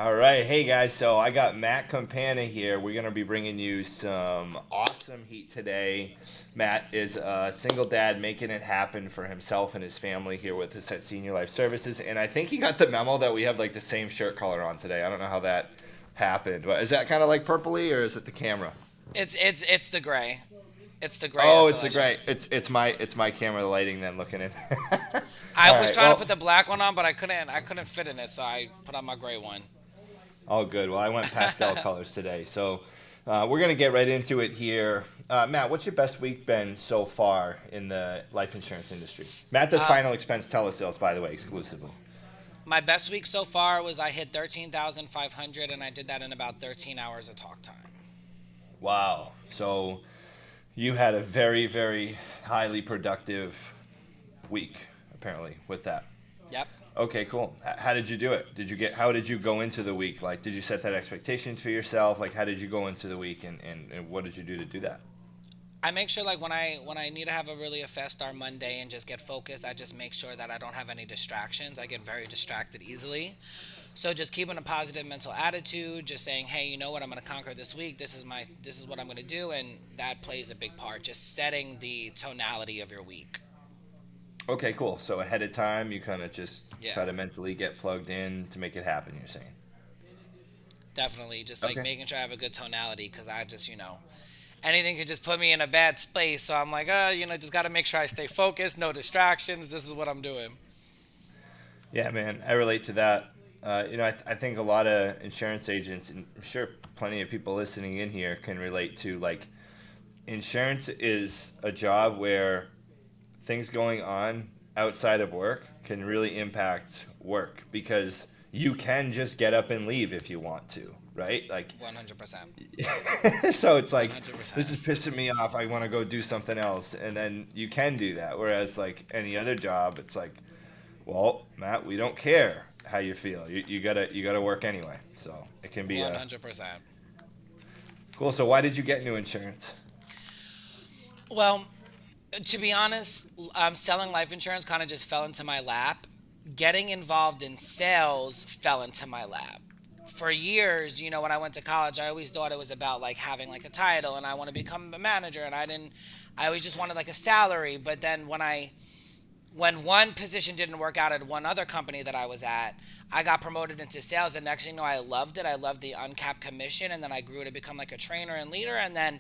All right, hey guys. So I got Matt Campana here. We're gonna be bringing you some awesome heat today. Matt is a single dad making it happen for himself and his family here with us at Senior Life Services. And I think he got the memo that we have like the same shirt color on today. I don't know how that happened, but is that kind of like purpley or is it the camera? It's the gray. It's the gray Oh, it's the SLS. gray. It's my camera lighting then looking in. I All was right. trying to Well, put the black one on, but I couldn't fit in it, so I put on my gray one. all good. Well, I went pastel colors today, so we're gonna get right into it here. Matt, what's your best week been so far in the life insurance industry? Matt does Uh, final expense telesales, by the way, exclusively. my best week so far was I hit 13,500, and I did that in about 13 hours of talk time. Wow. So you had a very, very highly productive week, apparently, with that. Yep. Okay, cool. How did you do it? How did you go into the week? Like, did you set that expectation for yourself? Like, how did you go into the week and what did you do to do that? I make sure like when I need to have a really a fast start Monday and just get focused, I just make sure that I don't have any distractions. I get very distracted easily. So just keeping a positive mental attitude, just saying, "Hey, you know what? I'm going to conquer this week. This is what I'm going to do," and that plays a big part. Just setting the tonality of your week. Okay, cool. So ahead of time, you kind of just Yeah. try to mentally get plugged in to make it happen, you're saying. Definitely, just like Okay. making sure I have a good tonality because I just, anything could just put me in a bad space. So I'm like, just got to make sure I stay focused, no distractions. This is what I'm doing. Yeah, man, I relate to that. I think a lot of insurance agents, and I'm sure plenty of people listening in here can relate to like insurance is a job where things going on outside of work can really impact work because you can just get up and leave if you want to, right? Like, 100%. so it's like, this 100%. is pissing me off. I want to go do something else. And then you can do that. Whereas, like, any other job, it's like, well, Matt, we don't care how you feel. You gotta work anyway. So it can be 100%. cool. So why did you get into insurance? Well, to be honest, selling life insurance kind of just fell into my lap. Getting involved in sales fell into my lap. For years, when I went to college, I always thought it was about like having like a title and I want to become a manager and I always just wanted like a salary. But then when one position didn't work out at one other company that I was at, I got promoted into sales. And next thing you know, I loved it. I loved the uncapped commission. And then I grew to become like a trainer and leader. And then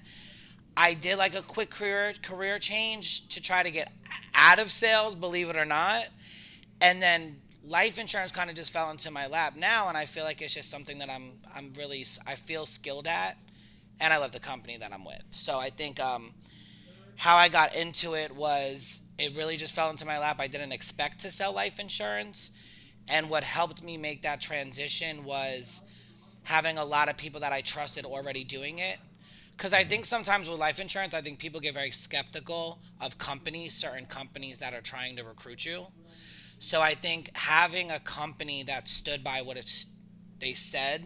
I did like a quick career change to try to get out of sales, believe it or not. And then life insurance kind of just fell into my lap now, and I feel like it's just something that I'm really I feel skilled at, and I love the company that I'm with. So I think how I got into it was it really just fell into my lap. I didn't expect to sell life insurance, and what helped me make that transition was having a lot of people that I trusted already doing it. Because I think sometimes with life insurance, I think people get very skeptical of companies, certain companies that are trying to recruit you. So I think having a company that stood by what they said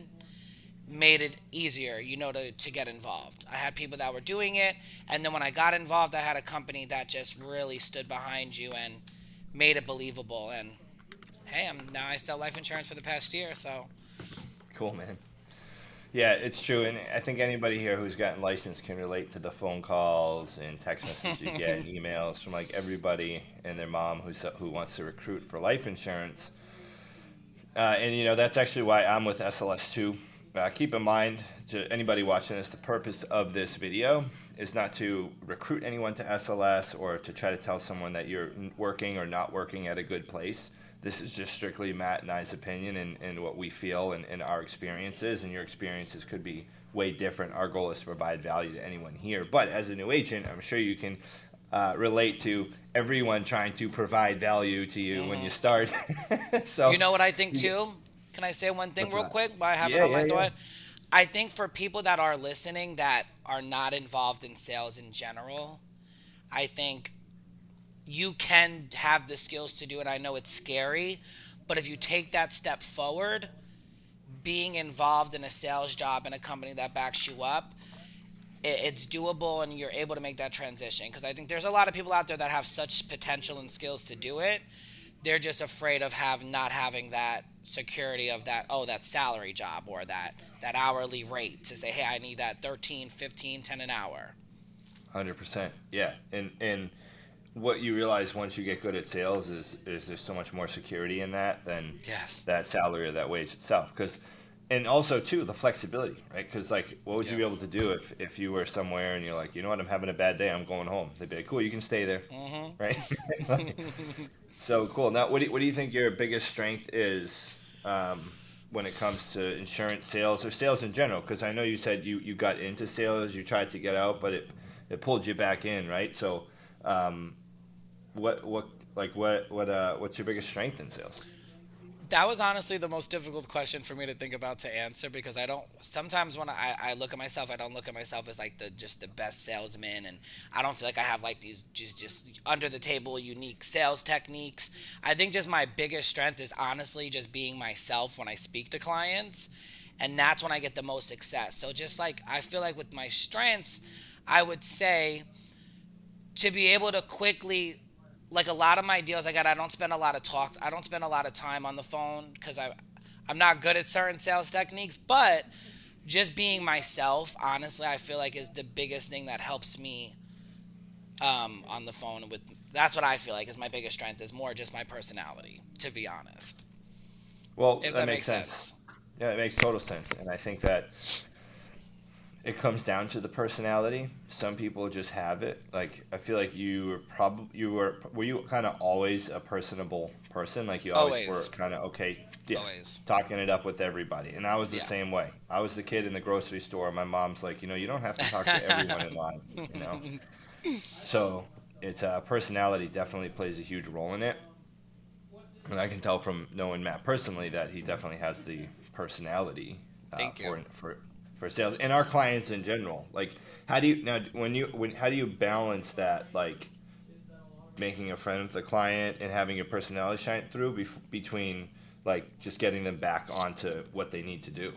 made it easier, to get involved. I had people that were doing it, and then when I got involved, I had a company that just really stood behind you and made it believable. And hey, I sell life insurance for the past year, so Cool, man. Yeah, it's true, and I think anybody here who's gotten licensed can relate to the phone calls and text messages you get and emails from like everybody and their mom who wants to recruit for life insurance. And that's actually why I'm with SLS too. Keep in mind to anybody watching this, the purpose of this video is not to recruit anyone to SLS or to try to tell someone that you're working or not working at a good place. This is just strictly Matt and I's opinion and what we feel and our experiences, and your experiences could be way different. Our goal is to provide value to anyone here. But as a new agent, I'm sure you can relate to everyone trying to provide value to you when you mhm. start. So, You know what I think you get, too? Can I say one thing what's real that? quick while I have it Yeah, on yeah, my yeah. thought? I think for people that are listening that are not involved in sales in general, I think you can have the skills to do it. I know it's scary, but if you take that step forward, being involved in a sales job in a company that backs you up, it's doable and you're able to make that transition. Because I think there's a lot of people out there that have such potential and skills to do it. They're just afraid of not having that security of that, oh, that salary job or that hourly rate to say, hey, I need that 13, 15, 10 an hour. 100%. Yeah. And what you realize once you get good at sales is there's so much more security in that than Yes. that salary or that wage itself. Because, and also too the flexibility, right? Because like, what would you Yeah. be able to do if you were somewhere and you're like, you know what, I'm having a bad day, I'm going home. They'd be like, cool, you can stay there, Hmm. right? Like, so cool. Now, what do you think your biggest strength is when it comes to insurance sales or sales in general? Because I know you said you got into sales, you tried to get out, but it pulled you back in, right? So, um, what what's your biggest strength in sales? That was honestly the most difficult question for me to think about to answer because I don't sometimes when I look at myself, I don't look at myself as like the just the best salesman, and I don't feel like I have like these just under the table unique sales techniques. I think just my biggest strength is honestly just being myself when I speak to clients, and that's when I get the most success. So just like I feel like with my strengths, I would say to be able to quickly, like a lot of my deals I got, I don't spend a lot of time on the phone because I'm not good at certain sales techniques, but just being myself, honestly, I feel like is the biggest thing that helps me on the phone with. That's what I feel like is my biggest strength is more just my personality, to be honest. Well, If that that makes makes sense. sense. Yeah, it makes total sense, and I think that it comes down to the personality. Some people just have it. Like I feel like were you kind of always a personable person? Like you always were Always. kind of okay, yeah, Always. talking it up with everybody. And I was the Yeah. same way. I was the kid in the grocery store. My mom's like, you don't have to talk to everyone in line. You know, so it's personality definitely plays a huge role in it. And I can tell from knowing Matt personally that he definitely has the personality Thank you. for sales and our clients in general. Like, how do you now when how do you balance that, like making a friend with the client and having your personality shine through between like just getting them back onto what they need to do,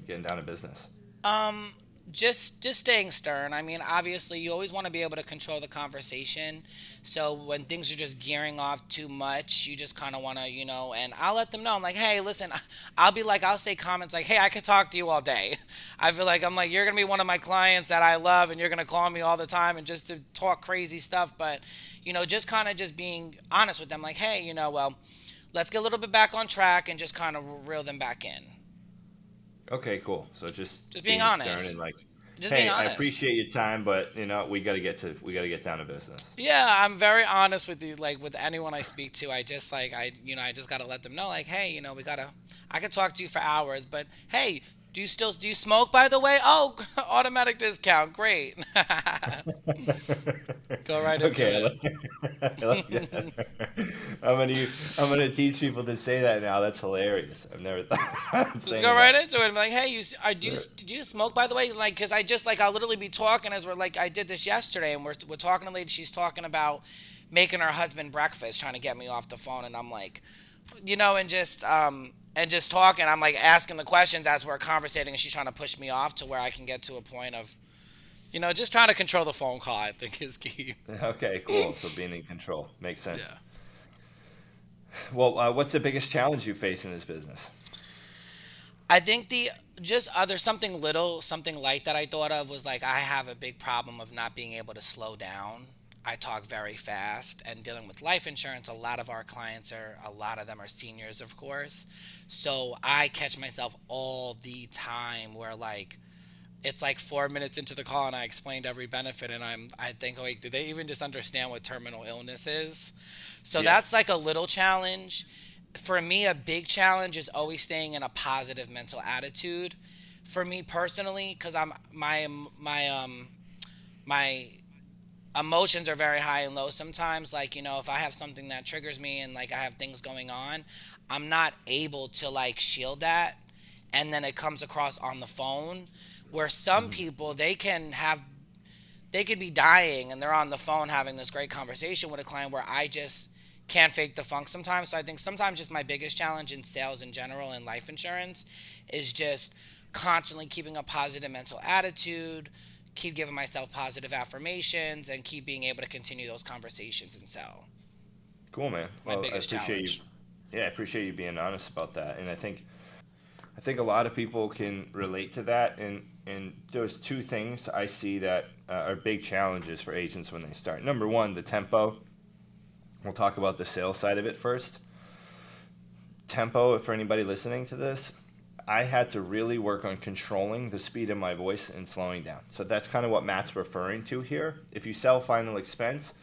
getting down to business. Um, just staying stern. I mean, obviously, you always want to be able to control the conversation. So when things are just gearing off too much, you just kind of want to, and I'll let them know. I'm like, hey, listen, I'll say comments like, hey, I could talk to you all day. I feel like I'm like, you're gonna be one of my clients that I love, and you're gonna call me all the time and just to talk crazy stuff. But, just kind of just being honest with them, like, hey, well, let's get a little bit back on track and just kind of reel them back in. Okay, cool. So just Just being being stern and honest. like, Just being hey, I honest. appreciate your time, but we got to get down to business. Yeah, I'm very honest with you. Like with anyone I speak to, I just like I just gotta let them know. Like, hey, we gotta. I could talk to you for hours, but hey, do you smoke? By the way, oh, automatic discount, great. Go right into Okay, it. I like that. I'm gonna teach people to say that now. That's hilarious. I've never thought of Just go saying right that. into it. I'm like, hey, do you smoke? By the way, like, cause I just like I'll literally be talking as we're like I did this yesterday, and we're talking to a lady. She's talking about making her husband breakfast, trying to get me off the phone, and I'm like, and just talking. I'm like asking the questions as we're conversating, and she's trying to push me off to where I can get to a point of just trying to control the phone call. I think is key. Okay, cool. So being in control makes sense. Yeah. Well, what's the biggest challenge you face in this business? I think the just other something little, something light that I thought of was like I have a big problem of not being able to slow down. I talk very fast and dealing with life insurance, a lot of them are seniors, of course. So I catch myself all the time where like it's like 4 minutes into the call and I explained every benefit and I think like do they even just understand what terminal illness is? So Yeah. that's like a little challenge. For me, a big challenge is always staying in a positive mental attitude. For me personally, because my emotions are very high and low sometimes. Like if I have something that triggers me and like I have things going on, I'm not able to like shield that, and then it comes across on the phone. Where some Hmm. people they could be dying and they're on the phone having this great conversation with a client where I just can't fake the funk sometimes. So I think sometimes just my biggest challenge in sales in general and life insurance is just constantly keeping a positive mental attitude, keep giving myself positive affirmations, and keep being able to continue those conversations and sell. Cool, man. My Well, I biggest appreciate you. challenge. Yeah, I appreciate you being honest about that. And I think a lot of people can relate to that. And there's two things I see that are big challenges for agents when they start. Number one, the tempo. We'll talk about the sales side of it first. Tempo, for anybody listening to this, I had to really work on controlling the speed of my voice and slowing down. So that's kind of what Matt's referring to here. If you sell final expense,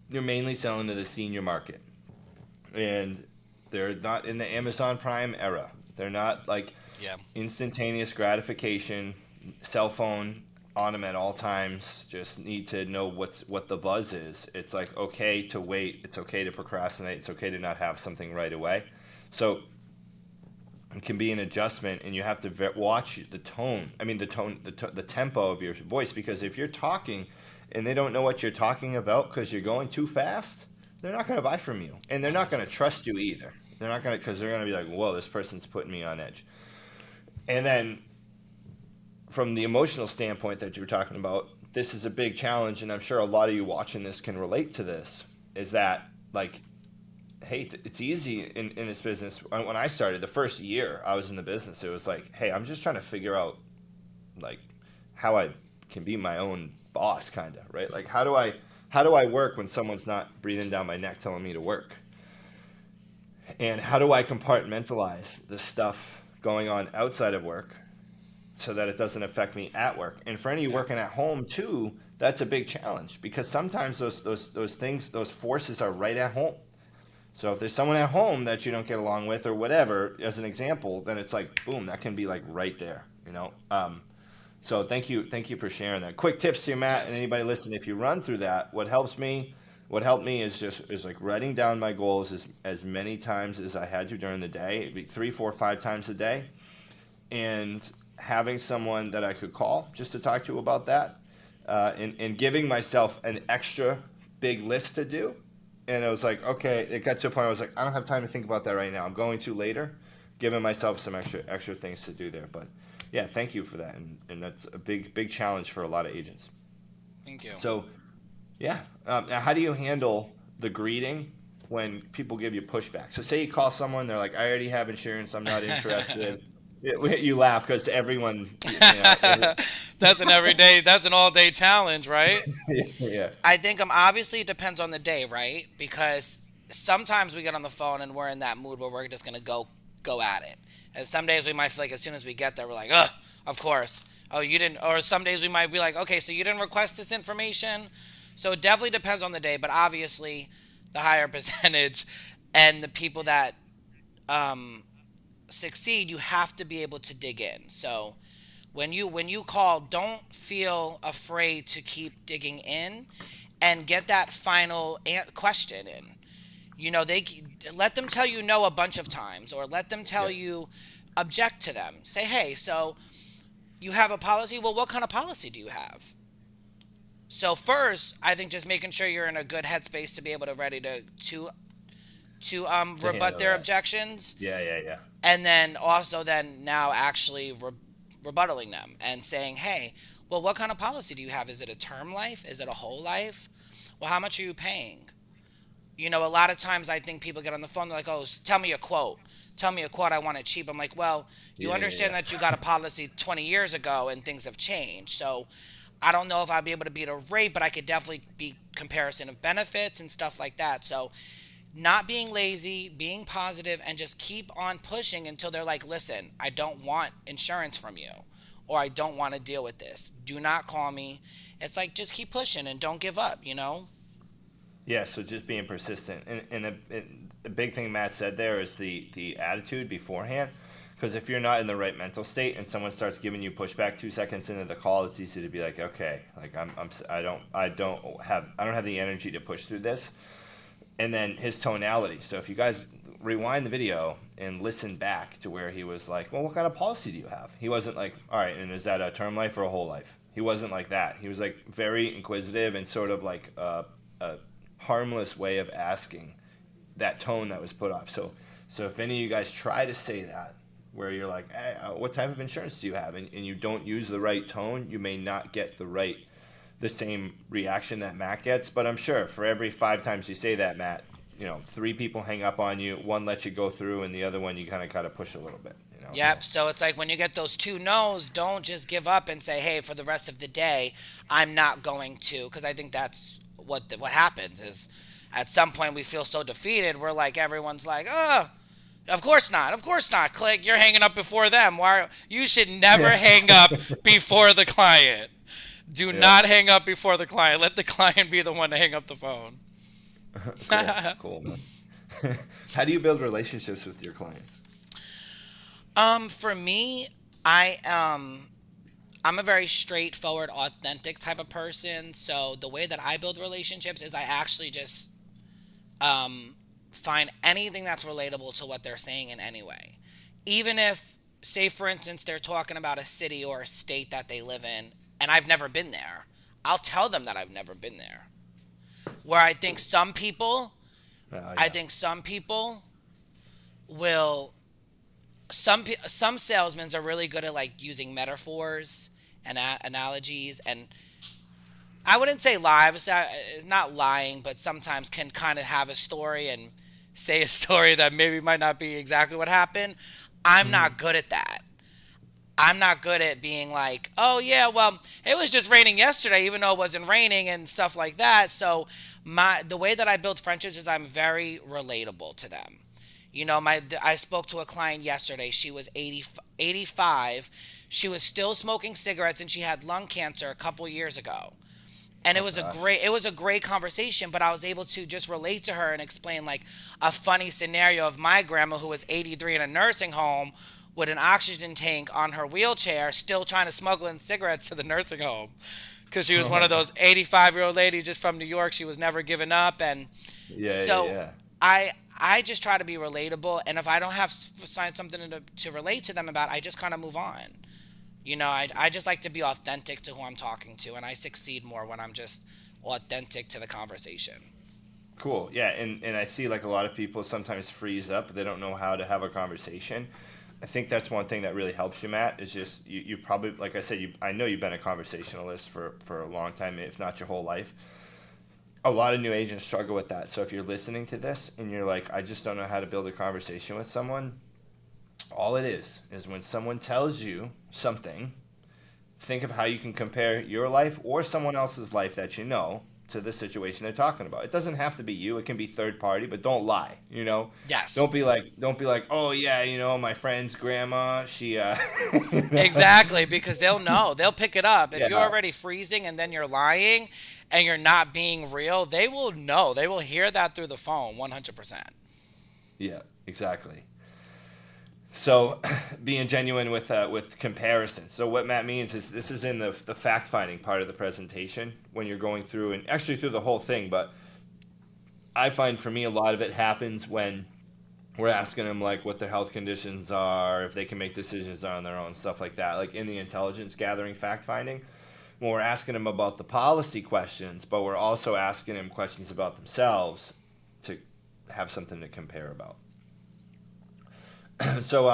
you're mainly selling to the senior market. And they're not in the Amazon Prime era. They're not like Yeah. instantaneous gratification, cell phone on them at all times, just need to know what the buzz is. It's like okay to wait, it's okay to procrastinate, it's okay to not have something right away. So it can be an adjustment, and you have to watch the tone. I mean, the tempo of your voice, because if you're talking and they don't know what you're talking about because you're going too fast, they're not going to buy from you, and they're not going to trust you either. They're not going to, because they're going to be like, "Whoa, this person's putting me on edge." And then, from the emotional standpoint that you were talking about, this is a big challenge, and I'm sure a lot of you watching this can relate to this. Is that like, hey, it's easy in this business. When I started the first year I was in the business, it was like, hey, I'm just trying to figure out like how I can be my own boss, kind of, right? Like how do I work when someone's not breathing down my neck telling me to work? And how do I compartmentalize the stuff going on outside of work so that it doesn't affect me at work? And for any Yeah. working at home too, that's a big challenge, because sometimes those things, those forces are right at home. So if there's someone at home that you don't get along with or whatever, as an example, then it's like boom, that can be like right there, you know. So thank you for sharing that. Quick tips to you, Matt, and Yes. anybody listening. If you run through that, what helped me is like writing down my goals as many times as I had to during the day. It'd be 3, 4, 5 times a day, and having someone that I could call just to talk to about that, and giving myself an extra big list to do. And it was like, okay, it got to a point where I was like, I don't have time to think about that right now. I'm going to later, giving myself some extra things to do there. But yeah, thank you for that. And that's a big challenge for a lot of agents. Thank you. So yeah, now how do you handle the greeting when people give you pushback? So say you call someone, they're like, I already have insurance, I'm not interested. You laugh because everyone, That's an everyday, that's an all day challenge, right? yeah, I think obviously it depends on the day, right? Because sometimes we get on the phone and we're in that mood where we're just gonna go at it. And some days we might feel like as soon as we get there, we're like, ugh, of course. Oh, you didn't. Or some days we might be like, okay, so you didn't request this information. So it definitely depends on the day, but obviously the higher percentage and the people that um, succeed, you have to be able to dig in. So when you call, don't feel afraid to keep digging in and get that final question in. They let them tell you no a bunch of times, or let them tell yeah, you object to them. Say, hey, so you have a policy. Well, what kind of policy do you have? So first, I think just making sure you're in a good headspace to be able to ready to to rebut handle their that. objections, Yeah. and then also then now actually rebuttaling them and saying, hey, well, what kind of policy do you have? Is it a term life? Is it a whole life? Well, how much are you paying? A lot of times I think people get on the phone, they're like, oh, tell me a quote. Tell me a quote. I want it cheap. I'm like, well, you understand Yeah. that you got a policy 20 years ago and things have changed. So I don't know if I'll be able to beat a rate, but I could definitely beat comparison of benefits and stuff like that. So not being lazy, being positive, and just keep on pushing until they're like, listen, I don't want insurance from you, or I don't want to deal with this. Do not call me. It's like, just keep pushing and don't give up. Yeah, so just being persistent, and a big thing Matt said there is the attitude beforehand, because if you're not in the right mental state and someone starts giving you pushback 2 seconds into the call, it's easy to be like, okay, like I don't have the energy to push through this. And then his tonality. So if you guys rewind the video and listen back to where he was like, well, what kind of policy do you have? He wasn't like, all right, and is that a term life or a whole life? He wasn't like that. He was like very inquisitive and sort of like a harmless way of asking, that tone that was put off. So if any of you guys try to say that, where you're like, hey, what type of insurance do you have? And you don't use the right tone, you may not get the same reaction that Matt gets. But I'm sure for every 5 times you say that, Matt, three people hang up on you, one lets you go through, and the other one you kind of gotta push a little bit. So Yep. So it's like when you get those two no's, don't just give up and say, "Hey, for the rest of the day, I'm not going to," because I think that's what happens is at some point we feel so defeated. We're like everyone's like, "Oh, of course not. Of course not." Click. You're hanging up before them. Why? You should never yeah, hang up before the client. Do yeah, not hang up before the client. Let the client be the one to hang up the phone. cool, cool, man. How do you build relationships with your clients? For me, I I'm a very straightforward, authentic type of person. So the way that I build relationships is I actually just um, find anything that's relatable to what they're saying in any way. Even if, say, for instance, they're talking about a city or a state that they live in, and I've never been there, I'll tell them that I've never been there. Where Oh I yeah. think some people will, some salesmen are really good at like using metaphors and analogies, and I wouldn't say lie. It's not lying, but sometimes can kind of have a story and say a story that maybe might not be exactly what happened. I'm Hmm. not good at that. I'm not good at being like, oh yeah, well, it was just raining yesterday, even though it wasn't raining and stuff like that. So the way that I build friendships is I'm very relatable to them. I spoke to a client yesterday. She was 85. She was still smoking cigarettes and she had lung cancer a couple years ago, and Oh gosh. it was a great conversation, but I was able to just relate to her and explain like a funny scenario of my grandma who was 83 in a nursing home with an oxygen tank on her wheelchair still trying to smuggle in cigarettes to the nursing home because she was Oh one my of god. those 85-year-old ladies just from New York. She was never giving up. And Yeah, yeah, so yeah. I just try to be relatable, and if I don't have find something to relate to them about, I just kind of move on. I just like to be authentic to who I'm talking to, and I succeed more when I'm just authentic to the conversation. Cool. Yeah, and I see like a lot of people sometimes freeze up. They don't know how to have a conversation. I think that's one thing that really helps you, Matt, is just you probably like I said, I know you've been a conversationalist for a long time, if not your whole life. A lot of new agents struggle with that. So if you're listening to this and you're like, I just don't know how to build a conversation with someone, all it is when someone tells you something, think of how you can compare your life or someone else's life that you know to the situation they're talking about. It doesn't have to be you. It can be third party, but don't lie. Yes, Don't be like, "Oh yeah, my friend's grandma, she you know. exactly, because they'll know. They'll pick it up. If you're Yeah. already freezing and then you're lying and you're not being real, they will know. They will hear that through the phone 100%. Yeah, exactly. So, being genuine with comparison. So, what Matt means is this is in the fact finding part of the presentation when you're going through and actually through the whole thing. But I find for me a lot of it happens when we're asking them like what their health conditions are, if they can make decisions on their own, stuff like that. Like in the intelligence gathering, fact finding, when we're asking them about the policy questions, but we're also asking them questions about themselves to have something to compare about. So,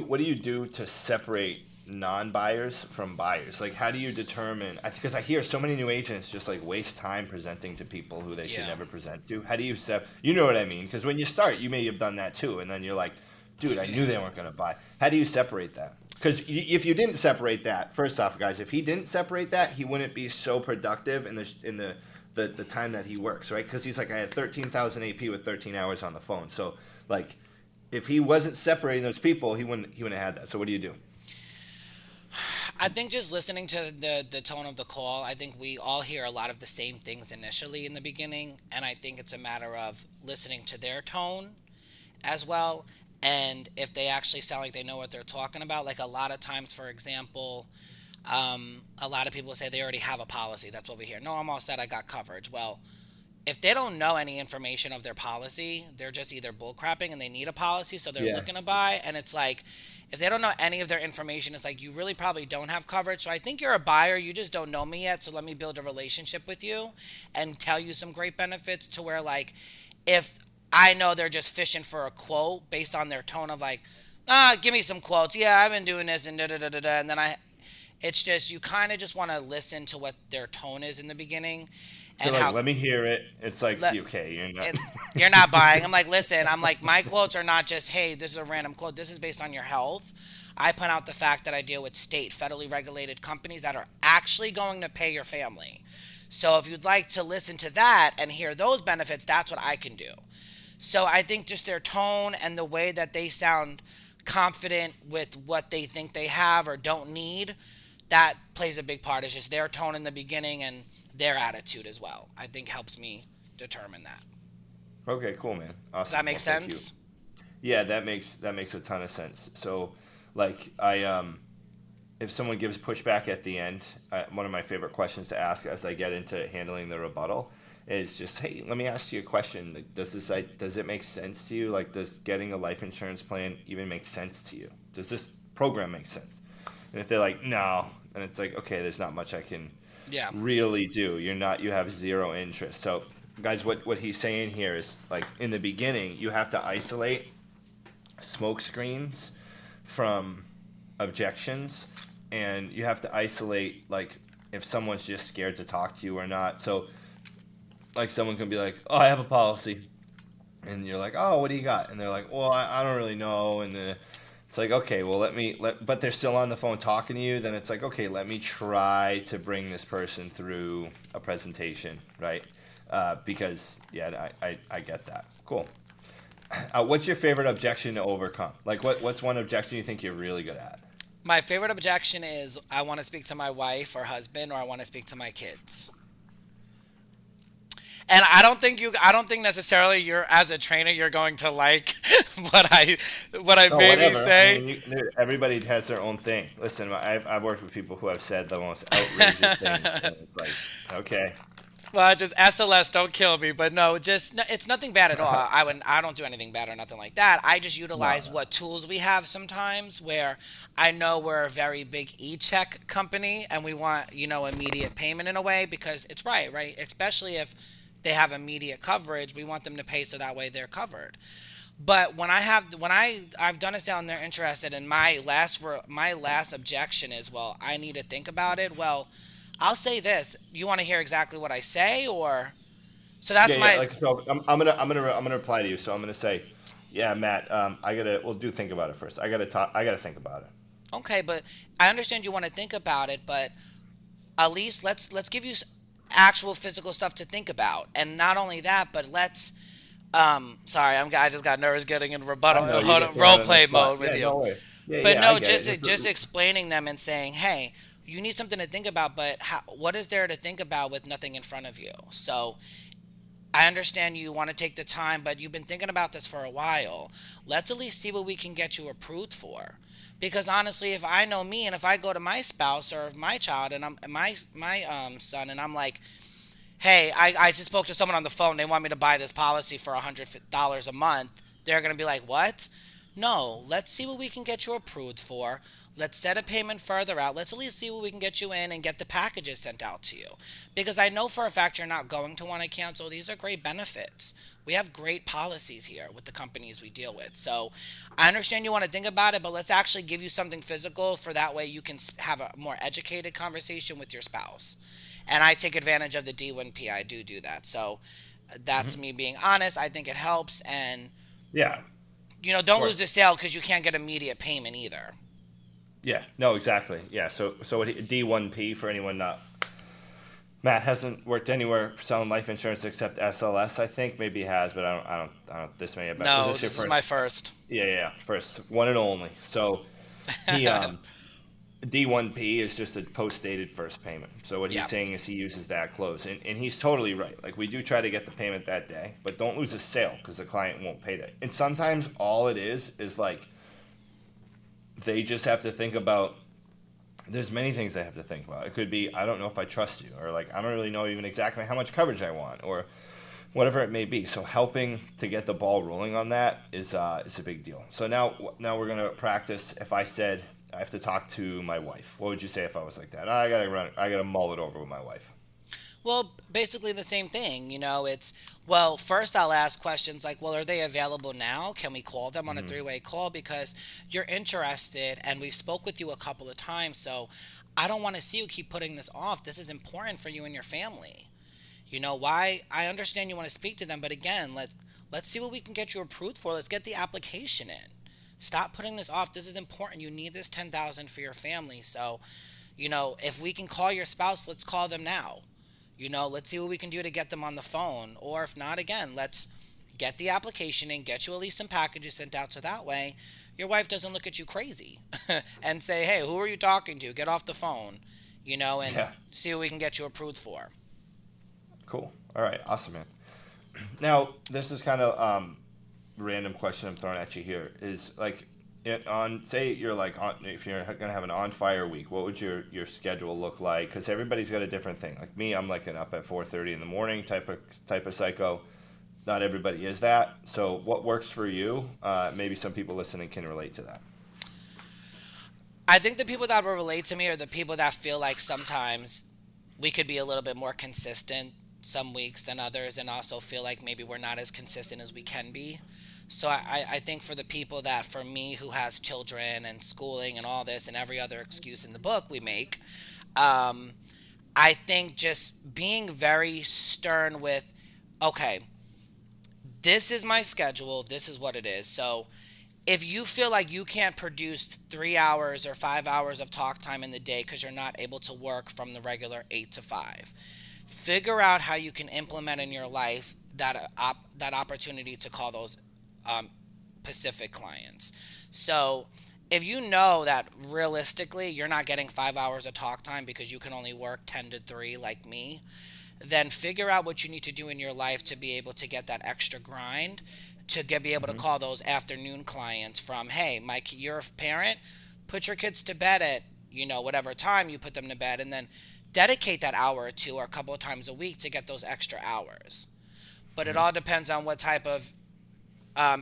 what do you do to separate non-buyers from buyers? Like, how do you determine? Because I hear so many new agents just like waste time presenting to people who they should Yeah. never present to. How do you You know what I mean? Because when you start, you may have done that too, and then you're like, dude, I knew they weren't going to buy. How do you separate that? Because if you didn't separate that, first off, guys, if he didn't separate that, he wouldn't be so productive in the time that he works, right? Because he's like, I had 13,000 AP with 13 hours on the phone. So, like, if he wasn't separating those people, he wouldn't have had that. So what do you do? I think just listening to the tone of the call, I think we all hear a lot of the same things initially in the beginning, and I think it's a matter of listening to their tone as well. And if they actually sound like they know what they're talking about, like a lot of times, for example, a lot of people say they already have a policy. That's what we hear. No, I'm all set. I got coverage. Well, if they don't know any information of their policy, they're just either bullcrapping and they need a policy, so they're Yeah. looking to buy. And it's like, if they don't know any of their information, it's like you really probably don't have coverage. So I think you're a buyer. You just don't know me yet. So let me build a relationship with you and tell you some great benefits to where, like, if I know they're just fishing for a quote based on their tone of like, give me some quotes. Yeah, I've been doing this and da da da da da. And then it's just, you kind of just want to listen to what their tone is in the beginning, They're and like, how let me hear it. It's like, let okay, you're not. it, you're not buying. I'm like, listen, I'm like, my quotes are not just, hey, this is a random quote. This is based on your health. I point out the fact that I deal with state, federally regulated companies that are actually going to pay your family. So if you'd like to listen to that and hear those benefits, that's what I can do. So I think just their tone and the way that they sound confident with what they think they have or don't need, that plays a big part. It's just their tone in the beginning and their attitude as well. I think helps me determine that. Okay, cool, man. Does that Awesome. make Well, thank you. sense? Yeah, that makes a ton of sense. So, like, if someone gives pushback at the end, one of my favorite questions to ask as I get into handling the rebuttal is just, hey, let me ask you a question. Like, does it make sense to you? Like, does getting a life insurance plan even make sense to you? Does this program make sense? And if they're like, no, then it's like, okay, there's not much I can Yeah. really do. You have zero interest. So, guys, what he's saying here is like in the beginning, you have to isolate smoke screens from objections, and you have to isolate like if someone's just scared to talk to you or not. So like someone can be like, oh, I have a policy, and you're like, oh, what do you got? And they're like, well, I don't really know. And then it's like, okay, well, but they're still on the phone talking to you. Then it's like, okay, let me try to bring this person through a presentation, right? Because yeah, I get that. Cool. What's your favorite objection to overcome? Like, what's one objection you think you're really good at? My favorite objection is I want to speak to my wife or husband or I want to speak to my kids. And I don't think necessarily you're as a trainer you're going to like what I No, maybe whatever. I say. mean, everybody has their own thing. Listen, I've worked with people who have said the most outrageous things, and it's like, okay, Well, just SLS, don't kill me. But no, just no, it's nothing bad at all. I don't do anything bad or nothing like that. I just no, utilize no, what tools we have sometimes. Where I know we're a very big e-check company, and we want immediate payment in a way because it's right? Especially if they have immediate coverage, we want them to pay so that way they're covered. But I've done it down there interested, and my last objection is, well, I need to think about it. Well, I'll say this. You want to hear exactly what I say, or so yeah, that's yeah. my Like, so I'm gonna reply to you. So I'm gonna say, yeah, Matt. We'll do think about it first. I gotta talk. I gotta think about it. okay. But I understand you want to think about it, but at least let's give you actual physical stuff to think about, and not only that, but let's. Sorry, I just got nervous getting in I rebuttal know you hold get on, role thrown on the play spot. mode with Yeah, you. no way. Yeah, But yeah, I no, get it. just explaining them and saying, hey, you need something to think about, but what is there to think about with nothing in front of you? So I understand you want to take the time, but you've been thinking about this for a while. Let's at least see what we can get you approved for. Because honestly, if I know me and if I go to my spouse or my child and I'm my son and I'm like, hey, I just spoke to someone on the phone. They want me to buy this policy for $100 a month. They're going to be like, what? No, let's see what we can get you approved for. Let's set a payment further out. Let's at least see what we can get you in and get the packages sent out to you. Because I know for a fact you're not going to want to cancel. These are great benefits. We have great policies here with the companies we deal with. So I understand you want to think about it, but let's actually give you something physical for that way you can have a more educated conversation with your spouse. And I take advantage of the D1P. I do that. So that's Hmm. me being honest. I think it helps. And, Yeah, of don't lose course. the sale because you can't get immediate payment either. Yeah, no, exactly. Yeah, so D1P for anyone not. Matt hasn't worked anywhere selling life insurance except SLS. I think maybe he has, but I don't. This may have been. Was No, this your this is first? my first. Yeah, yeah, yeah, first one and only. So he D1P is just a post dated first payment. So what he's Yeah. saying is he uses that close, and he's totally right. Like we do try to get the payment that day, but don't lose a sale because the client won't pay that. And sometimes all it is like they just have to think about. There's many things they have to think about. It could be I don't know if I trust you, or like I don't really know even exactly how much coverage I want, or whatever it may be. So helping to get the ball rolling on that is a big deal. So now we're gonna practice. If I said I have to talk to my wife, what would you say if I was like that? I gotta mull it over with my wife. Well, basically the same thing. Well, first I'll ask questions like, well, are they available now? Can we call them on a Hmm. three-way call? Because you're interested and we've spoke with you a couple of times. So I don't want to see you keep putting this off. This is important for you and your family. Why? I understand you want to speak to them, but again, let's see what we can get you approved for. Let's get the application in. Stop putting this off. This is important. You need this 10,000 for your family. So, if we can call your spouse, let's call them now. Let's see what we can do to get them on the phone. Or if not, again, let's get the application in, get you at least some packages sent out so that way your wife doesn't look at you crazy and say, hey, who are you talking to? Get off the phone, and Yeah. see what we can get you approved for. Cool. All right. Awesome, man. Now, this is kind of random question I'm throwing at you here. Is like on say you're like on if you're gonna have an on fire week, what would your schedule look like? Because everybody's got a different thing. Like me, I'm like an up at 4:30 in the morning type of psycho. Not everybody is that. So what works for you? Maybe some people listening can relate to that. I think the people that will relate to me are the people that feel like sometimes we could be a little bit more consistent some weeks than others, and also feel like maybe we're not as consistent as we can be. So I think for the people that, for me, who has children and schooling and all this and every other excuse in the book we make, um, I think just being very stern with, okay, this is my schedule, this is what it is. So if you feel like you can't produce 3 hours or 5 hours of talk time in the day because you're not able to work from the regular 8 to 5, figure out how you can implement in your life that opportunity to call those um, Pacific clients. So if you know that realistically you're not getting 5 hours of talk time because you can only work 10 to 3 like me, then figure out what you need to do in your life to be able to get that extra grind be able to Hmm. call those afternoon clients from, hey, you're a parent, put your kids to bed at whatever time you put them to bed, and then dedicate that hour or two or a couple of times a week to get those extra hours. But it Hmm. all depends on what type of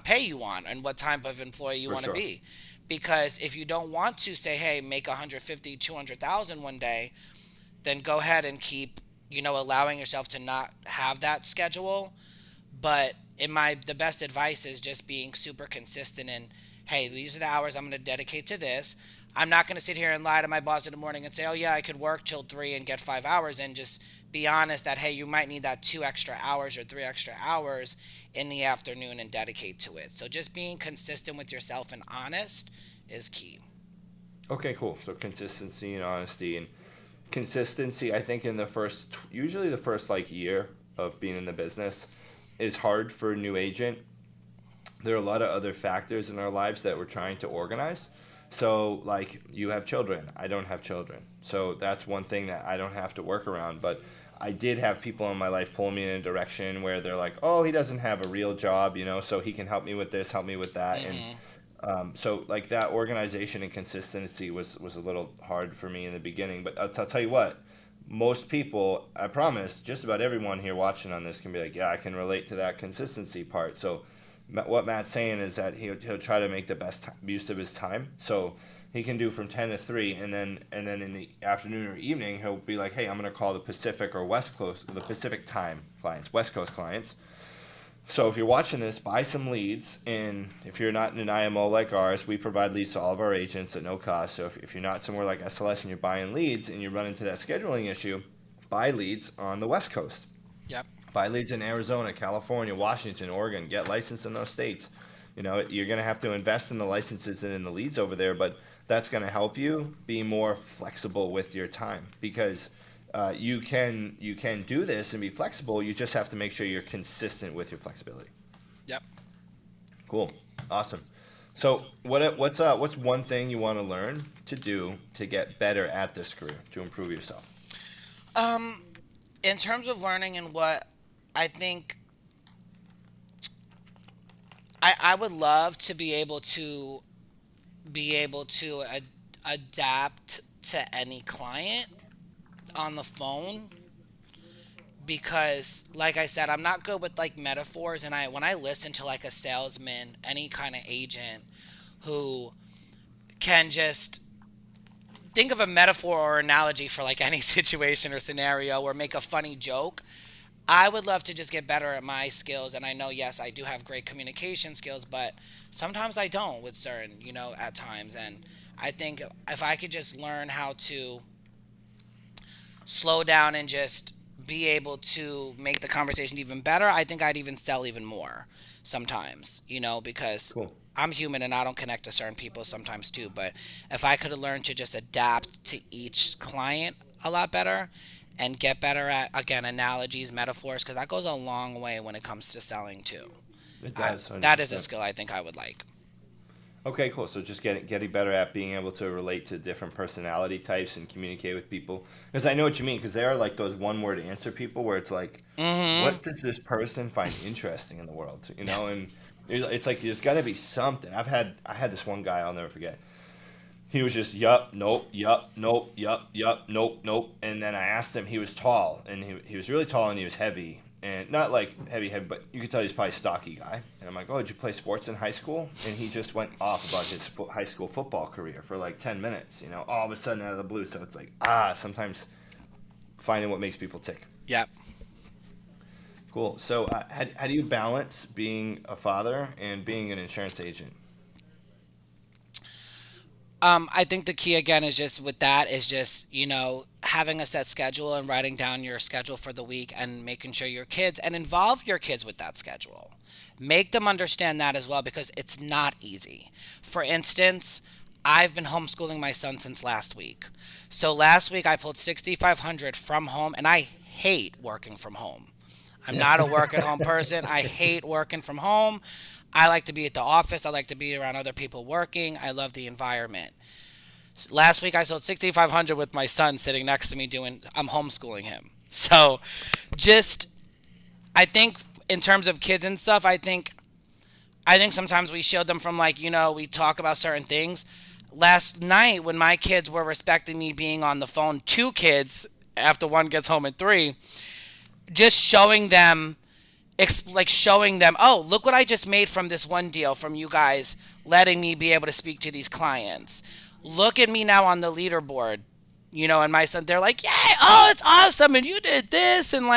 pay you want and what type of employee you For want to sure. be. Because if you don't want to say, hey, make 150, 200,000 one day, then go ahead and keep, allowing yourself to not have that schedule. But the best advice is just being super consistent and, hey, these are the hours I'm going to dedicate to this. I'm not going to sit here and lie to my boss in the morning and say, oh yeah, I could work till 3 and get 5 hours, and just be honest that, hey, you might need that 2 extra hours or 3 extra hours in the afternoon and dedicate to it. So just being consistent with yourself and honest is key. Okay, cool. So consistency and honesty and consistency. I think in the first, usually the first like year of being in the business, is hard for a new agent. There are a lot of other factors in our lives that we're trying to organize. So, like, you have children. I don't have children. So, that's one thing that I don't have to work around. But I did have people in my life pull me in a direction where they're like, oh, he doesn't have a real job, so he can help me with this, help me with that. And Hmm. so, like, that organization and consistency was a little hard for me in the beginning. But I'll tell you what, most people, I promise, just about everyone here watching on this can be like, yeah, I can relate to that consistency part. So, what Matt's saying is that he'll try to make the best use of his time. So he can do from 10 to 3, and then in the afternoon or evening he'll be like, hey, I'm gonna call the Pacific or West Coast, the Pacific time clients, West Coast clients. So if you're watching this, buy some leads. And if you're not in an IMO like ours, we provide leads to all of our agents at no cost. So if you're not somewhere like SLS and you're buying leads and you run into that scheduling issue, buy leads on the West Coast. Yep. Buy leads in Arizona, California, Washington, Oregon. Get licensed in those states. You're going to have to invest in the licenses and in the leads over there, but that's going to help you be more flexible with your time because you can do this and be flexible. You just have to make sure you're consistent with your flexibility. Yep. Cool, awesome. So what's one thing you want to learn to do to get better at this career to improve yourself? Um, in terms of learning and what I think, I would love to adapt to any client on the phone, because like I said, I'm not good with like metaphors, and I when I listen to like a salesman, any kind of agent who can just think of a metaphor or analogy for like any situation or scenario or make a funny joke. I would love to just get better at my skills, and I know, yes, I do have great communication skills, but sometimes I don't with certain, at times. And I think if I could just learn how to slow down and just be able to make the conversation even better, I think I'd even sell even more sometimes, because Cool. I'm human and I don't connect to certain people sometimes too. But if I could have learned to just adapt to each client a lot better and get better at, again, analogies, metaphors, because that goes a long way when it comes to selling too. It does, That is a 100%. skill I think I would like. Okay, cool. So just getting better at being able to relate to different personality types and communicate with people. Because I know what you mean. Because there are like those one word answer people where it's like, Mm-hmm. what does this person find interesting in the world? You know, and it's like there's got to be something. I had this one guy I'll never forget. He was just yup, nope, yup, nope, yup, yup, nope, nope. And then I asked him. He was tall, and he was really tall, and he was heavy, and not like heavy, but you could tell he's probably a stocky guy. And I'm like, oh, did you play sports in high school? And he just went off about his high school football career for like 10 minutes. All of a sudden out of the blue. So it's like sometimes finding what makes people tick. Yep. Cool. So how do you balance being a father and being an insurance agent? I think the key again is just with that is just, having a set schedule and writing down your schedule for the week and making sure your kids and involve your kids with that schedule. Make them understand that as well because it's not easy. For instance, I've been homeschooling my son since last week. So last week I pulled 6,500 from home and I hate working from home. I'm Yeah. not a work at home person. I hate working from home. I like to be at the office. I like to be around other people working. I love the environment. Last week I sold 6,500 with my son sitting next to me I'm homeschooling him. So just I think in terms of kids and stuff, I think sometimes we shield them from we talk about certain things. Last night when my kids were respecting me being on the phone, two kids after one gets home at 3, just showing them, oh, look what I just made from this one deal from you guys letting me be able to speak to these clients. Look at me now on the leaderboard, and my son, they're like, yay, oh, it's awesome, and you did this, and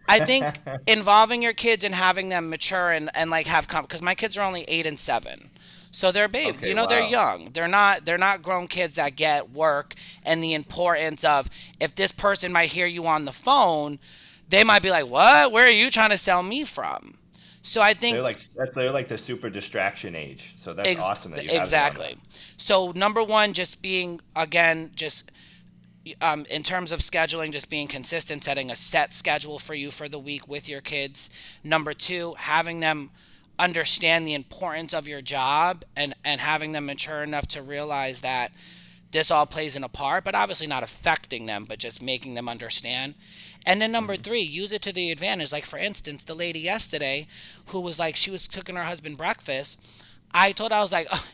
I think involving your kids and having them mature and have because my kids are only 8 and 7. So they're babes, Okay. they're Wow. young. They're not grown kids that get work and the importance of if this person might hear you on the phone, they might be like, "What? Where are you trying to sell me from?" So I think They're like the super distraction age. So that's awesome that you have them on that. exactly. So number one, just being again, just in terms of scheduling, just being consistent, setting a set schedule for you for the week with your kids. Number two, having them understand the importance of your job and having them mature enough to realize that this all plays in a part, but obviously not affecting them, but just making them understand. And then number Hmm. three, use it to the advantage. Like for instance, the lady yesterday who was like she was cooking her husband breakfast. I told her, I was like, "Ugh."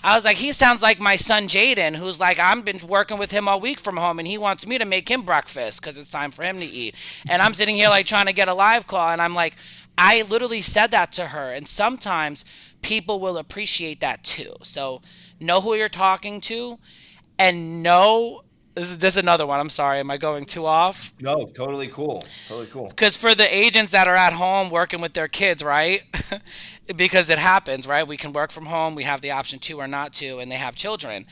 I was like, he sounds like my son Jaden, who's like, I've been working with him all week from home, and he wants me to make him breakfast because it's time for him to eat. And I'm sitting here like trying to get a live call, and I'm like, I literally said that to her. And sometimes people will appreciate that too. So know who you're talking to, and know this is another one. I'm sorry, am I going too off? No, totally cool. Totally cool. Because for the agents that are at home working with their kids, right? Because it happens, right? We can work from home. We have the option to or not to, and they have children.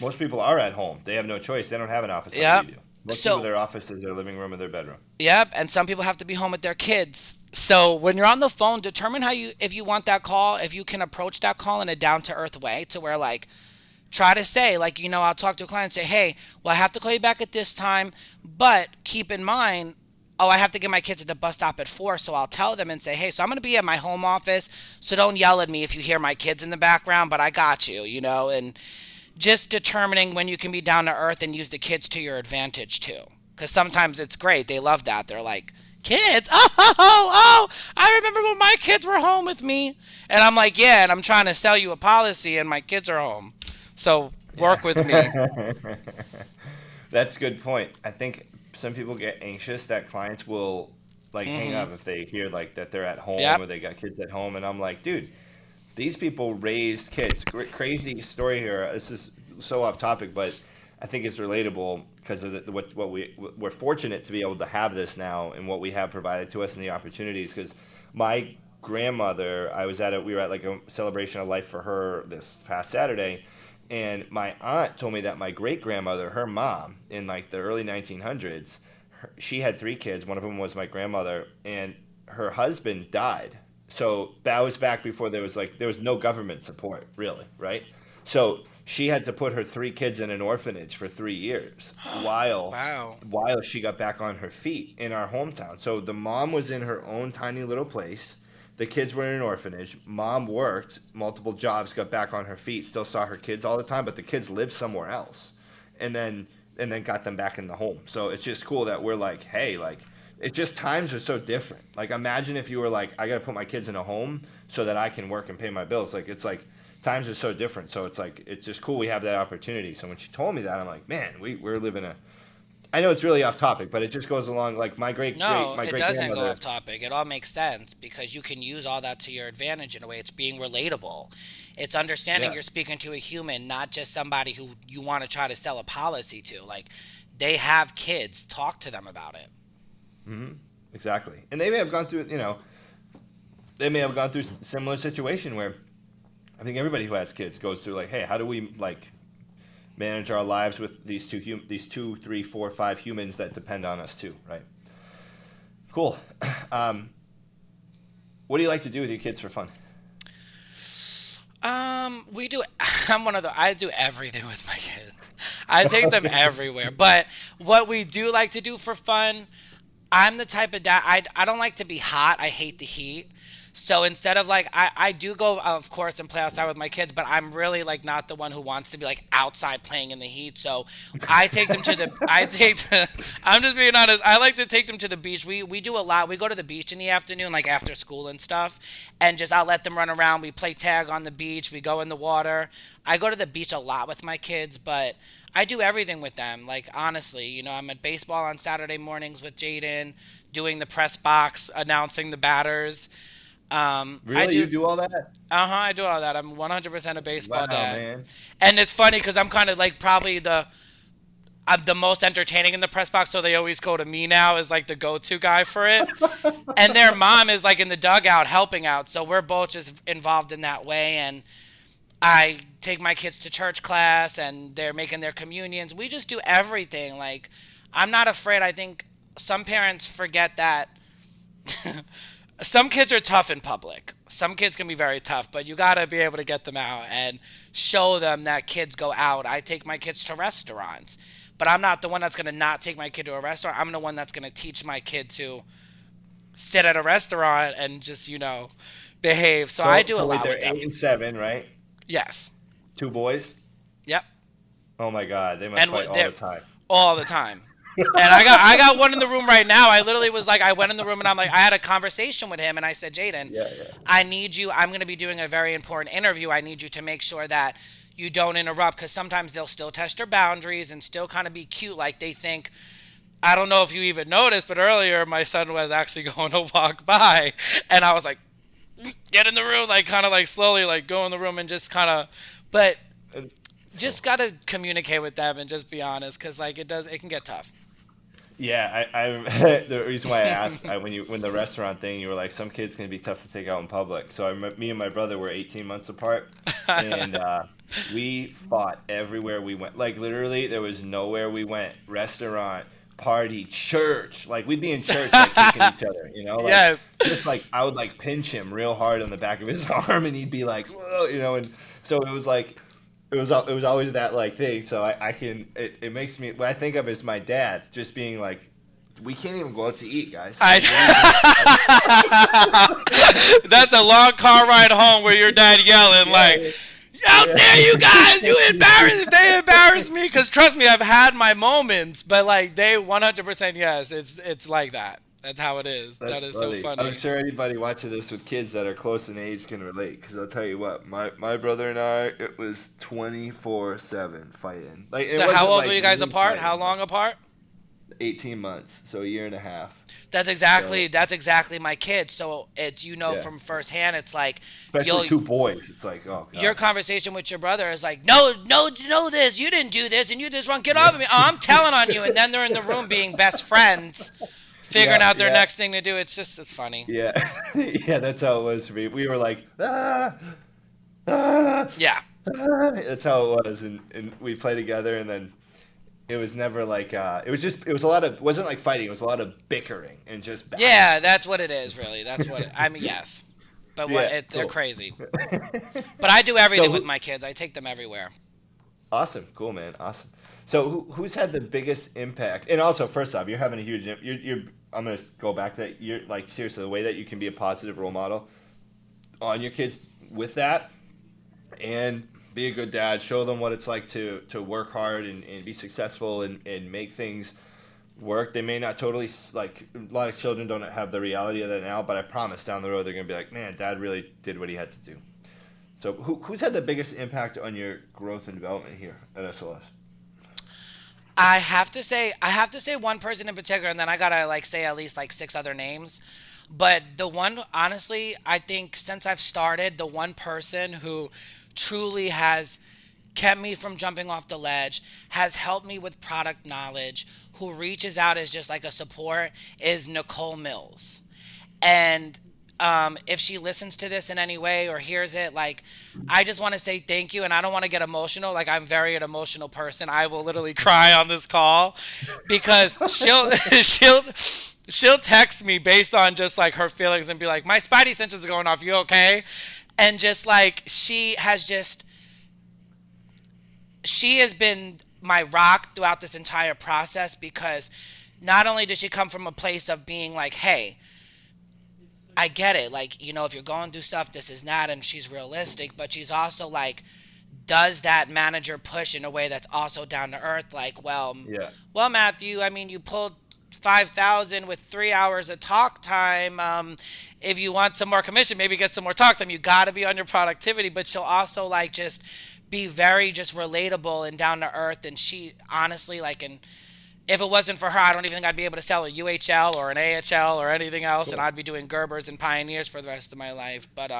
Most people are at home. They have no choice. They don't have an office like we Yep. do. Most people, So, their office is their living room or their bedroom. yep. And some people have to be home with their kids. So when you're on the phone, determine if you want that call, if you can approach that call in a down to earth way to where try to say I'll talk to a client and say, hey, well, I have to call you back at this time, but keep in mind, oh, I have to get my kids at the bus stop at 4, so I'll tell them and say, hey, so I'm going to be at my home office, so don't yell at me if you hear my kids in the background, but I got you, and just determining when you can be down to earth and use the kids to your advantage too, because sometimes it's great, they love that, they're like, kids, oh, I remember when my kids were home with me, and I'm like, yeah, and I'm trying to sell you a policy and my kids are home. So work with me. Yeah. That's a good point. I think some people get anxious that clients will like hang Hmm. up if they hear like that they're at home Yep. or they got kids at home, and I'm like, dude, these people raised kids. Crazy story here. This is so off topic, but I think it's relatable because of we're fortunate to be able to have this now and what we have provided to us and the opportunities. Because my grandmother, we were at like a celebration of life for her this past Saturday, and my aunt told me that my great grandmother, her mom, in like the early 1900s, she had 3 kids. One of them was my grandmother, and her husband died. So that was back before there was no government support really, right? So she had to put her 3 kids in an orphanage for 3 years Wow. while she got back on her feet in our hometown. So the mom was in her own tiny little place. The kids were in an orphanage. Mom worked multiple jobs, got back on her feet, still saw her kids all the time, but the kids lived somewhere else. And then got them back in the home. So it's just cool that we're like, hey, like it just times are so different. Like imagine if you were like, I got to put my kids in a home so that I can work and pay my bills. Like it's like times are so different. So it's like it's just cool we have that opportunity. So when she told me that, I'm like, man, we're living a. I know it's really off topic, but it just goes along. Like No, my it great doesn't go grandmother. off topic. It all makes sense because you can use all that to your advantage in a way. It's being relatable. It's understanding Yeah. you're speaking to a human, not just somebody who you want to try to sell a policy to. Like, they have kids. Talk to them about it. Hmm. Exactly. And they may have gone through. They may have gone through similar situation where I think everybody who has kids goes through like, hey, how do we like manage our lives with these two, three, four, five humans that depend on us too, right? Cool. Um, what do you like to do with your kids for fun? We do. I'm one of the. I do everything with my kids. I take them everywhere. But what we do like to do for fun, I'm the type of dad. I don't like to be hot. I hate the heat. So instead of like, I do go, of course, and play outside with my kids, but I'm really like not the one who wants to be like outside playing in the heat. So I take them to the, I'm just being honest. I like to take them to the beach. We do a lot. We go to the beach in the afternoon, like after school and stuff, and just I'll let them run around. We play tag on the beach. We go in the water. I go to the beach a lot with my kids, but I do everything with them. Like honestly, I'm at baseball on Saturday mornings with Jaden, doing the press box, announcing the batters. I Really, you do. do all that? I do all that. I'm 100% a baseball Wow, dad, man. and it's funny because I'm kind of like probably I'm the most entertaining in the press box, so they always go to me now as like the go-to guy for it. And their mom is like in the dugout helping out, so we're both just involved in that way. And I take my kids to church class, and they're making their communions. We just do everything. Like I'm not afraid. I think some parents forget that some kids are tough in public. Some kids can be very tough, but you got to be able to get them out and show them that kids go out. I take my kids to restaurants, but I'm not the one that's going to not take my kid to a restaurant. I'm the one that's going to teach my kid to sit at a restaurant and just, behave. So I do a So wait, lot they're with eight them. and seven, right? Yes. 2 boys. Yep. Oh my God, they must And fight all they're the time. all the time. And I got one in the room right now. I literally was like, I went in the room and I'm like, I had a conversation with him and I said, Jaden, Yeah, yeah. I need you. I'm going to be doing a very important interview. I need you to make sure that you don't interrupt because sometimes they'll still test your boundaries and still kind of be cute. Like they think, I don't know if you even noticed, but earlier my son was actually going to walk by and I was like, get in the room, like kind of like slowly like go in the room and just kind of, but And so just got to communicate with them and just be honest because like it can get tough. yeah, the reason why I asked when the restaurant thing, you were like some kids can be tough to take out in public. So me and my brother were 18 months apart, and we fought everywhere we went. Like literally, there was nowhere we went. Restaurant, party, church. Like we'd be in church like kicking each other. Like Yes. just like I would like pinch him real hard on the back of his arm, and he'd be like, whoa, and so it was like. It was always that like thing. So I can it makes me what I think of as my dad just being like, we can't even go out to eat, guys. I Like, what are you doing? That's a long car ride home where your dad yelling like, Yeah, "How yeah, dare you guys? You embarrass they embarrass me." Because trust me, I've had my moments, but like they 100% yes, it's like that. That's how it is. that's That is so funny. I'm funny. sure anybody watching this with kids that are close in age can relate. Because I'll tell you what, my brother and I, it was 24/7 fighting. Like it So how wasn't old were like you guys me apart? How fighting, but long apart? 18 months, so a year and a half. That's So exactly my kid. So it's yeah, from firsthand. It's like especially you'll 2 boys. It's like, oh your god. conversation with your brother is like, no, no, no, this, you didn't do this, and you did this wrong. Get Yeah, off of me. Oh, I'm telling on you. And then they're in the room being best friends, figuring yeah, out their yeah. next thing to do. It's funny. Yeah, yeah, that's how it was for me. We were like, ah, Yeah. ah. That's how it was, and we play together, and then it was never like it was a lot of it wasn't like fighting. It was a lot of bickering and just back and Yeah, forth. that's what it is, really. That's what I mean. Yes, but Yeah, they're cool. crazy. But I do So everything with who, my kids. I take them everywhere. awesome, cool man, awesome. So who's had the biggest impact? And also, first off, you're having a huge. You're I'm gonna go back to that. You're like seriously the way that you can be a positive role model on your kids with that, and be a good dad. Show them what it's like to work hard and be successful and make things work. They may not totally like a lot of children don't have the reality of that now, but I promise down the road they're gonna be like, man, dad really did what he had to do. So who's had the biggest impact on your growth and development here at SLS? I have to say one person in particular, and then I gotta like say at least like six other names. But the one, honestly, I think since I've started, the one person who truly has kept me from jumping off the ledge, has helped me with product knowledge, who reaches out as just like a support, is Nicole Mills. And if she listens to this in any way or hears it, like, I just want to say thank you. And I don't want to get emotional. Like, I'm very an emotional person. I will literally cry on this call because she'll text me based on just like her feelings and be like, my spidey senses are going off. You okay? And just like she has been my rock throughout this entire process because not only did she come from a place of being like, hey, I get it. Like, if you're going through stuff, this is not, and she's realistic, but she's also like, does that manager push in a way that's also down to earth? Like, Yeah, well, Matthew, I mean, you pulled 5,000 with 3 hours of talk time. If you want some more commission, maybe get some more talk time. You got to be on your productivity, but she'll also like just be very just relatable and down to earth. And she honestly like, and if it wasn't for her, I don't even think I'd be able to sell a UHL or an AHL or anything else, and cool. I'd be doing Gerbers and Pioneers for the rest of my life. But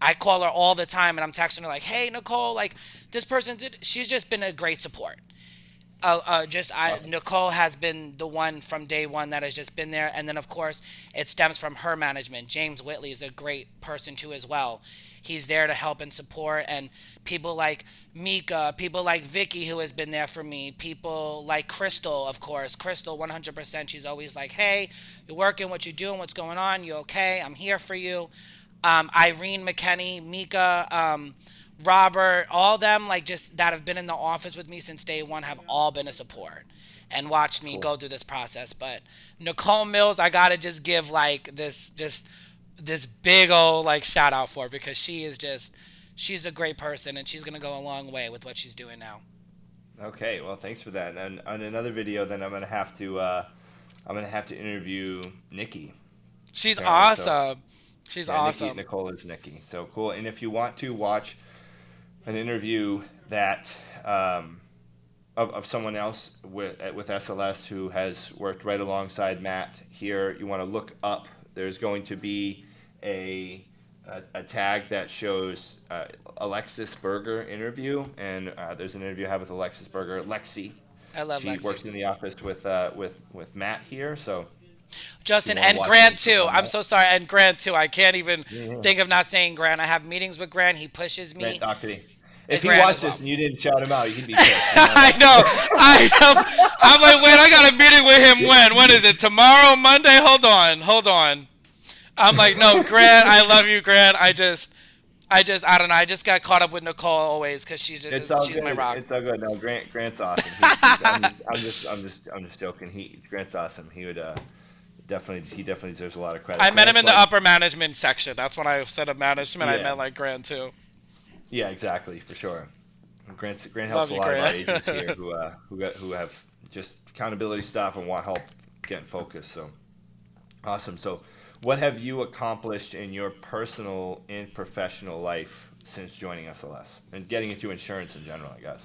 I call her all the time, and I'm texting her like, "Hey, Nicole, like this person did." She's just been a great support. Awesome. Nicole has been the one from day one that has just been there, and then of course it stems from her management. James Whitley is a great person too as well. He's there to help and support, and people like Mika, people like Vicky who has been there for me, people like Crystal, of course. Crystal, 100%. She's always like, "Hey, you're working, what you doing, what's going on? You okay? I'm here for you." Irene McKenney, Mika, Robert, all them like just that have been in the office with me since day one have all been a support and watched me Cool. go through this process. But Nicole Mills, I gotta just give like this big old like shout out for because she's a great person and she's gonna go a long way with what she's doing now. Okay, well, thanks for that. And on another video, then I'm gonna have to interview Nikki She's apparently. So awesome. She's yeah, Nikki awesome. Nicole is Nikki. So cool. And if you want to watch an interview that of someone else with SLS who has worked right alongside Matt here, you want to look up. There's going to be a a tag that shows Alexis Berger interview, and there's an interview I have with Alexis Berger. Lexi, I love she Lexi. works in the office with Matt here, so if you Justin want to and watch any Grant clip too. on I'm that. so sorry. And Grant too. I can't even Yeah. think of not saying Grant. I have meetings with Grant. He pushes Grant me. Doherty. And If he Grant as watched well. this and you didn't shout him out, he'd be pissed. You know I that. know. I know. I'm like, wait, I got a meeting with him when? When is it? Tomorrow, Monday? Hold on. Hold on. I'm like, no, Grant, I love you, Grant. I don't know. I just got caught up with Nicole always because It's all she's my good. rock. It's all good. No, Grant's awesome. I'm just joking. Grant's awesome. He definitely deserves a lot of credit. I met him Grant's in the like, upper management section. That's when I said of management. I yeah, met like Grant too. yeah, exactly, for sure. Grant helps Love a you, lot of our Grant. agents here who have just accountability stuff and want help getting focused. So awesome. So, what have you accomplished in your personal and professional life since joining SLS and getting into insurance in general? I guess.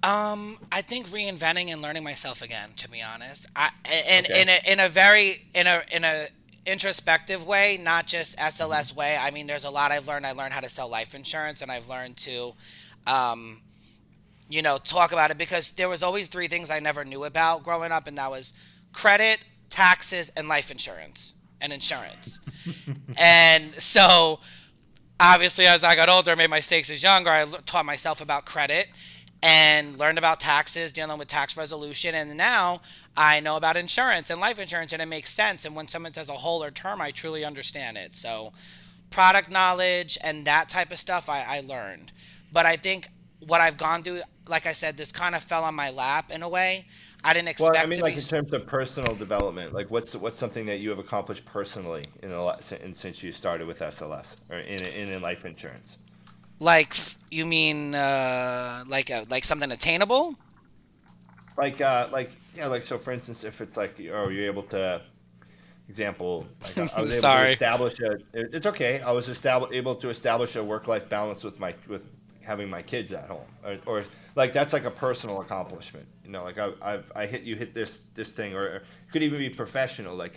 I think reinventing and learning myself again. To be honest, and Okay. in a introspective way, not just Hmm. SLS way. I mean, there's a lot I've learned. I learned how to sell life insurance, and I've learned to, um, talk about it because there was always three things I never knew about growing up, and that was credit, taxes, and life insurance and insurance. And so obviously as I got older, I made mistakes as younger. Taught myself about credit, and learned about taxes, dealing with tax resolution. And now I know about insurance and life insurance, and it makes sense. And when someone says a whole or term, I truly understand it. So, product knowledge and that type of stuff I learned. But I think what I've gone through, like I said, this kind of fell on my lap in a way. I didn't Well, I expect mean, to like be in terms of personal development, like what's something that you have accomplished personally since you started with SLS or in life insurance? like, you mean like something attainable? Like yeah, like so. For instance, if it's like, oh, you're able to example, like I was able to Sorry. establish it's okay. I was able to establish a work-life balance with having my kids at home, or like that's like a personal accomplishment. You know, like I hit this thing, or it could even be professional. Like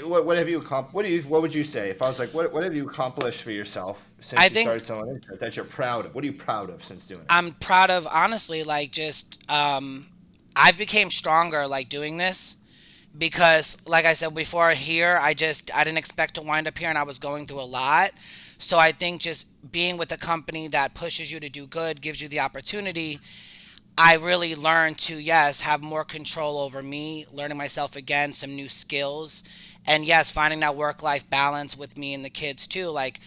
what have you accomplished? What would you say if I was like, what have you accomplished for yourself I since you think started selling insurance that you're proud of? What are you proud of since doing it? I'm proud of, honestly, like, just I became stronger like doing this, because like I said before, here I didn't expect to wind up here, and I was going through a lot. So I think just being with a company that pushes you to do good, gives you the opportunity, I really learned to, yes, have more control over me, learning myself again, some new skills, and yes, finding that work life balance with me and the kids too, like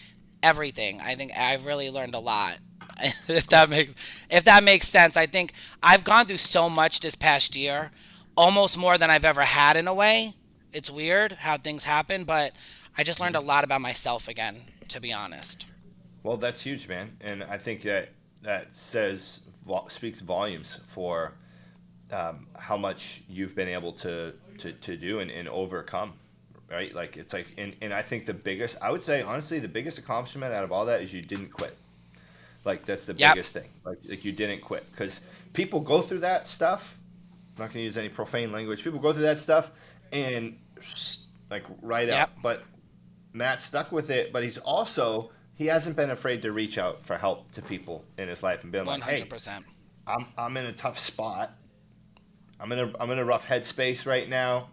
everything. I think I really learned a lot. if Cool. that makes if that makes sense. I think I've gone through so much this past year, almost more than I've ever had in a way. It's weird how things happen, but I just learned a lot about myself again, to be honest. Well, that's huge, man, and I think that speaks volumes for how much you've been able to do and overcome, right? Like it's like, and I think I would say honestly, the biggest accomplishment out of all that is you didn't quit. Like that's the Yep. biggest thing. Like you didn't quit because people go through that stuff. I'm not going to use any profane language. People go through that stuff and like right Yep. out. But Matt stuck with it, but he hasn't been afraid to reach out for help to people in his life and been like, hey, 100%. I'm in a tough spot. I'm in a rough headspace right now.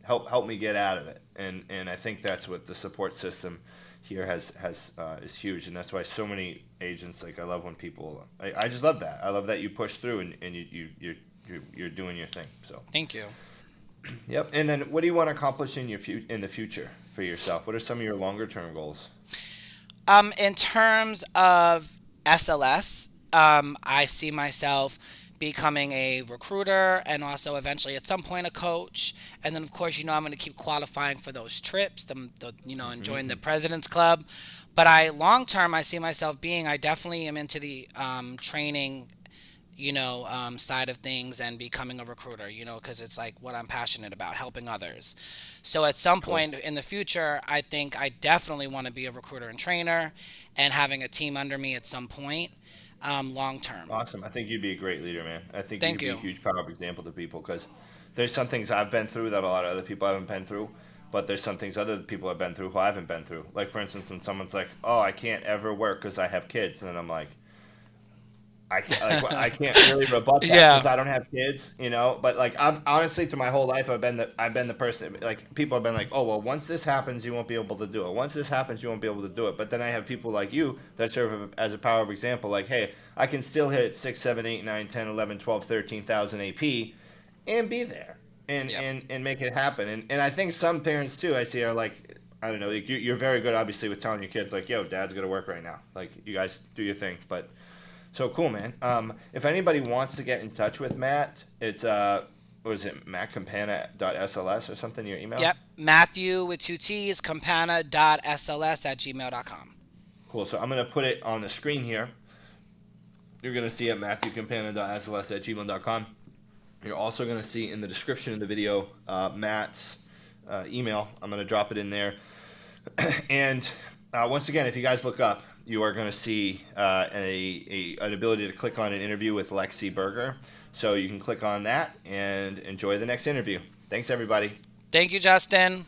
Help me get out of it. And I think that's what the support system here has is huge, and that's why so many agents, like, I love when people, I just love that. I love that you push through and you're doing your thing. So Thank you. yep. And then what do you want to accomplish in the future for yourself? What are some of your longer term goals? In terms of SLS, I see myself becoming a recruiter, and also eventually at some point a coach. And then of course, I'm going to keep qualifying for those trips, enjoying the President's Club. But long term, I see myself being, I definitely am into the training, side of things, and becoming a recruiter, because it's like what I'm passionate about, helping others. So at some Cool. point in the future, I think I definitely want to be a recruiter and trainer, and having a team under me at some point, long term. Awesome. I think you'd be a great leader, man. I think you Thank could be a you. huge powerful example to people because there's some things I've been through that a lot of other people haven't been through, but there's some things other people have been through who I haven't been through. Like, for instance, when someone's like, "Oh, I can't ever work because I have kids," and then I'm like, I can't really rebut that Yeah. because I don't have kids, you know. But like I've honestly, to my whole life, I've been the person. Like people have been like, oh well, once this happens, you won't be able to do it. Once this happens, you won't be able to do it. But then I have people like you that serve as a power of example. Like, hey, I can still hit 6, 7, 8, 9, 10, 11, 12, 13,000 AP, and be there Yep. and make it happen. And I think some parents too, I see, are like, I don't know, like you're very good obviously with telling your kids like, yo, dad's gonna work right now. Like you guys do your thing, but. So cool, man. If anybody wants to get in touch with Matt, it's what is it, mattcampana.sls or something, your email? Yep. Matthew with two T's, campana.sls@gmail.com. Cool. So I'm gonna put it on the screen here. You're gonna see it matthewcampana.sls@gmail.com. You're also gonna see in the description of the video Matt's email. I'm gonna drop it in there. And once again, if you guys look up, you are going to see an ability to click on an interview with Lexi Berger. So you can click on that and enjoy the next interview. Thanks, everybody. Thank you, Justin.